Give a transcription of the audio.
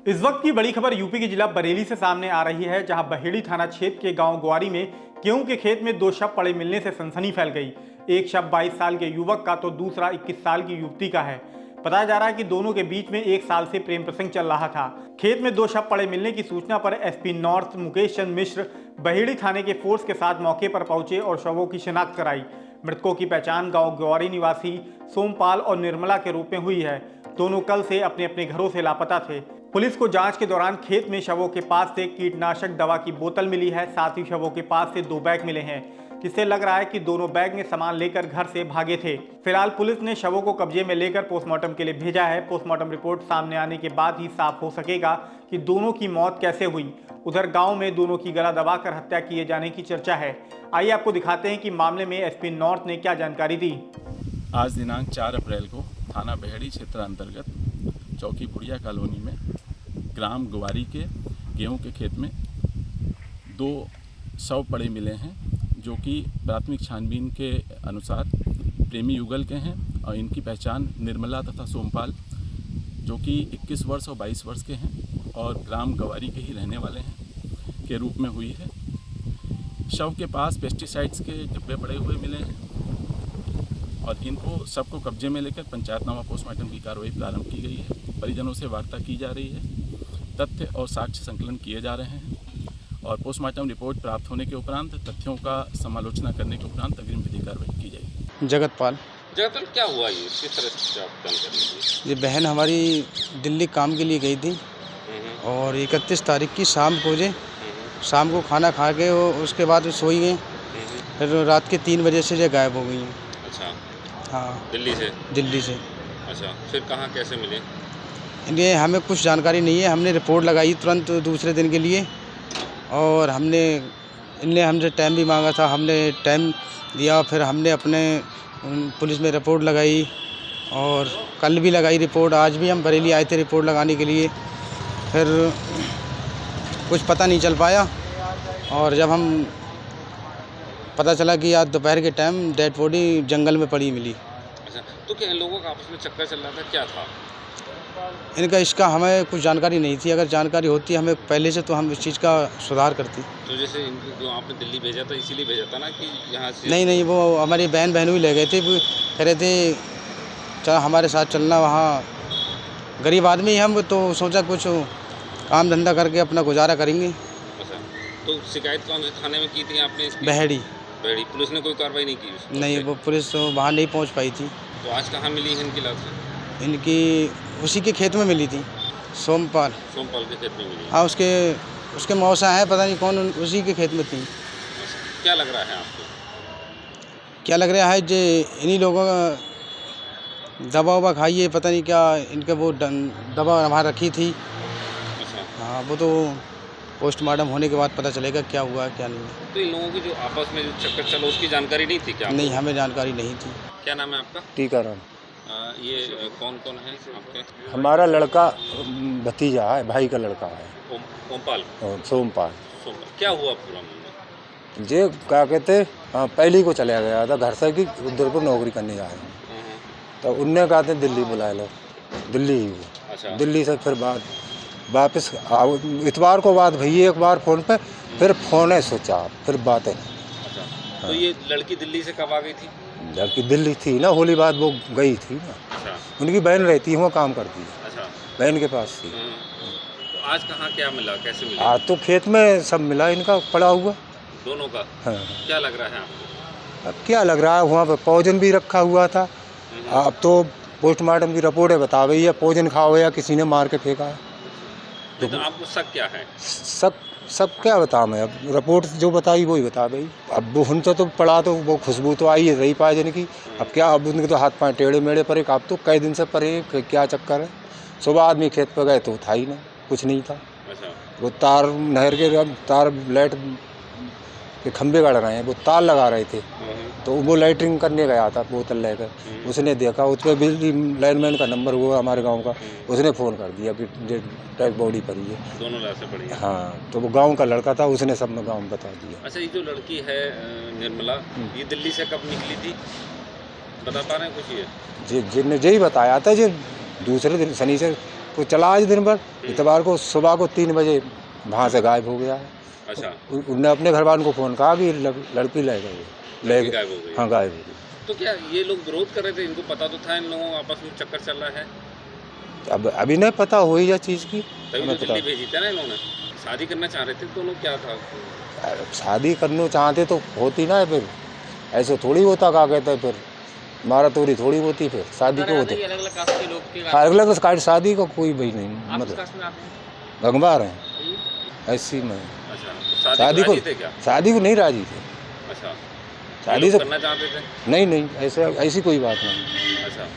इस वक्त की बड़ी खबर यूपी के जिला बरेली से सामने आ रही है, जहां बहेड़ी थाना क्षेत्र के गांव ग्वारी में गेहूं के खेत में दो शव पड़े मिलने से सनसनी फैल गई। एक शव 22 साल के युवक का तो दूसरा 21 साल की युवती का है। बताया जा रहा है कि दोनों के बीच में 1 साल से प्रेम प्रसंग चल रहा था। खेत में दो शव पड़े मिलने की सूचना पर एसपी नॉर्थ मुकेश चंद मिश्र बहेड़ी थाने के फोर्स के साथ मौके पर पहुंचे और शवों की शिनाख्त कराई। मृतकों की पहचान गांव ग्वारी निवासी सोमपाल और निर्मला के रूप में हुई है। दोनों कल से अपने अपने घरों से लापता थे। पुलिस को जांच के दौरान खेत में शवों के पास से कीटनाशक दवा की बोतल मिली है। साथ ही शवों के पास से 2 बैग मिले हैं, जिससे लग रहा है कि दोनों बैग में सामान लेकर घर से भागे थे। फिलहाल पुलिस ने शवों को कब्जे में लेकर पोस्टमार्टम के लिए भेजा है। पोस्टमार्टम रिपोर्ट सामने आने के बाद ही साफ हो सकेगा कि दोनों की मौत कैसे हुई। उधर गांव में दोनों की गला दबाकर हत्या किए जाने की चर्चा है। आइए आपको दिखाते हैं कि मामले में एसपी नॉर्थ ने क्या जानकारी दी। आज दिनांक 4 अप्रैल को थाना बहेड़ी क्षेत्र अंतर्गत चौकी बुढ़िया कॉलोनी में ग्राम ग्वारी के गेहूं के खेत में 2 शव पड़े मिले हैं, जो कि प्राथमिक छानबीन के अनुसार प्रेमी युगल के हैं और इनकी पहचान निर्मला तथा सोमपाल, जो कि 21 वर्ष और 22 वर्ष के हैं और ग्राम ग्वारी के ही रहने वाले हैं के रूप में हुई है। शव के पास पेस्टिसाइड्स के डिब्बे पड़े हुए मिले हैं और इनको सबको कब्जे में लेकर पंचायतनामा पोस्टमार्टम की कार्रवाई प्रारंभ की गई है। परिजनों से वार्ता की जा रही है, तथ्य और साक्ष्य संकलन किए जा रहे हैं और पोस्टमार्टम रिपोर्ट प्राप्त होने के उपरांत तथ्यों का समालोचना करने के उपरांत अग्रिम विधि कार्रवाई की जाएगी। जगतपाल क्या हुआ, ये किस तरह से आप जानकारी दी? ये बहन हमारी दिल्ली काम के लिए गई थी और 31 तारीख की शाम को खाना खा के उसके बाद सोई गई। फिर रात के 3 बजे से जो गायब हो गई हैं। अच्छा, हाँ, दिल्ली से। अच्छा, फिर कहाँ कैसे मिले? इन्हें हमें कुछ जानकारी नहीं है। हमने रिपोर्ट लगाई तुरंत दूसरे दिन के लिए और इनने हमसे टाइम भी मांगा था, हमने टाइम दिया। फिर हमने अपने पुलिस में रिपोर्ट लगाई और कल भी लगाई रिपोर्ट। आज भी हम बरेली आए थे रिपोर्ट लगाने के लिए। फिर कुछ पता नहीं चल पाया और जब हम पता चला कि आज दोपहर के टाइम डेड बॉडी जंगल में पड़ी मिली। अच्छा, तो क्या इन लोगों का आपस में चक्कर चल रहा था, क्या था इसका हमें कुछ जानकारी नहीं थी। अगर जानकारी होती हमें पहले से तो हम इस चीज़ का सुधार करती। तो जैसे जो आपने दिल्ली भेजा था, इसीलिए भेजा था ना कि यहाँ से? नहीं, वो हमारी बहनों ही ले गए थे। कह रहे थे चल हमारे साथ चलना, वहाँ गरीब आदमी हम तो सोचा कुछ काम धंधा करके अपना गुजारा करेंगे। अच्छा, तो शिकायत कौन से थाने में की थी आपने इसकी? बहेड़ी। पुलिस ने कोई कार्रवाई नहीं की? नहीं, वो पुलिस वहाँ नहीं पहुँच पाई थी। तो आज कहाँ मिली है इनकी लाश? इनकी उसी के खेत में मिली थी, सोमपाल के खेत में मिली? हाँ, उसके मौसा हैं, पता नहीं कौन, उसी के खेत में थी। क्या लग रहा है आपको? क्या लग रहा है जो इन्हीं लोगों का दवा ववा खाई है, पता नहीं क्या इनका वो दवा वहाँ रखी थी। अच्छा, हाँ, वो तो पोस्टमार्टम होने के बाद पता चलेगा क्या हुआ क्या नहीं। तो इन लोगों की जो आपस में जो चक्कर चला उसकी जानकारी नहीं थी क्या? नहीं, हमें जानकारी नहीं थी। क्या नाम है आपका? टीकाराम। ये कौन कौन है आपके? हमारा लड़का भतीजा है, भाई का लड़का है। ओमपाल और सोमपाल। क्या हुआ पूरा मामला? जे क्या कहते, हाँ, पहले को चला गया था घर से कि उधरपुर नौकरी करने जा रहे हैं, तो उनने कहा था दिल्ली बुला लो, दिल्ली ही हुआ। अच्छा, दिल्ली से फिर वापस इतवार को बात भई एक बार फ़ोन पे, फिर फ़ोन है सोचा, फिर बात है। अच्छा, तो ये लड़की दिल्ली से कब आ गई थी? लड़की दिल्ली थी ना, होली बाद वो गई थी ना। अच्छा, उनकी बहन रहती है, वो काम करती है। अच्छा, बहन के पास थी। तो आज कहाँ क्या मिला, कैसे मिला? आज तो खेत में सब मिला इनका पड़ा हुआ दोनों का? हाँ। क्या लग रहा है आपको? अब क्या लग रहा है, वहाँ पर पॉइजन भी रखा हुआ था। अब तो पोस्टमार्टम की रिपोर्ट बता रही है पॉइजन खा हुआ या किसी ने मार के फेंका है। तो आपको शक क्या है? सब क्या बताऊँ मैं, अब रिपोर्ट जो बताई वही बता गई। अब वो उनसे तो पड़ा तो वो खुशबू तो आई है रही पॉइजन की। अब क्या, अब उनके तो हाथ पाँव टेढ़े मेढ़े पड़े। अब तो कई दिन से पड़े, क्या चक्कर है। सुबह आदमी खेत पर गए तो था ही नहीं, कुछ नहीं था। अच्छा, वो तार नहर के तार लाइट के खंभे गाड़ रहे हैं, वो तार लगा रहे थे, तो वो लाइटिंग करने गया था बोतल लेकर। उसने देखा, उस पर बिजली लाइनमैन का नंबर हुआ हमारे गांव का, उसने फ़ोन कर दिया कि डेड बॉडी पड़ी है। दोनों लाशें पड़ी हैं? हाँ, तो वो गांव का लड़का था, उसने सब में गांव में बता दिया। अच्छा, ये जो लड़की है निर्मला, ये दिल्ली से कब निकली थी, बता पा रहे हैं कुछ? ये जिनने यही बताया था, जो दूसरे दिन शनि से तो चला आज दिन भर, इतवार को सुबह को 3 बजे वहाँ से गायब हो गया है। अच्छा, उनने अपने घर वालों को फ़ोन कहा कि लड़की ले गए, ले लड़की गए। गायब हो गई। हाँ गायब हो गई। तो क्या ये लोग विरोध कर रहे थे? इनको पता तो था इन लोगों का आपस में चक्कर चल रहा है, अब अभी नहीं पता हो ही जा चीज़ की। तभी हमें तो पता दिल्ली भेजी थी ना इन्होंने। शादी करना चाह रहे थे दोनों, क्या था? शादी करना चाहते तो होती ना, फिर ऐसे थोड़ी होता, क्या कहते हैं, फिर मारा तोड़ी थोड़ी होती, फिर शादी को होते। अलग अलग कास्ट के लोग के अलग अलग कास्ट शादी का कोई भाई नहीं, मतलब कास्ट में आते हैं। गंगवार हैं ऐसी में। अच्छा, तो शादी को राजी थे क्या? शादी को नहीं राजी थे, अच्छा, शादी ये से लोग करना चाहते थे। नहीं ऐसे ऐसी कोई बात नहीं। अच्छा,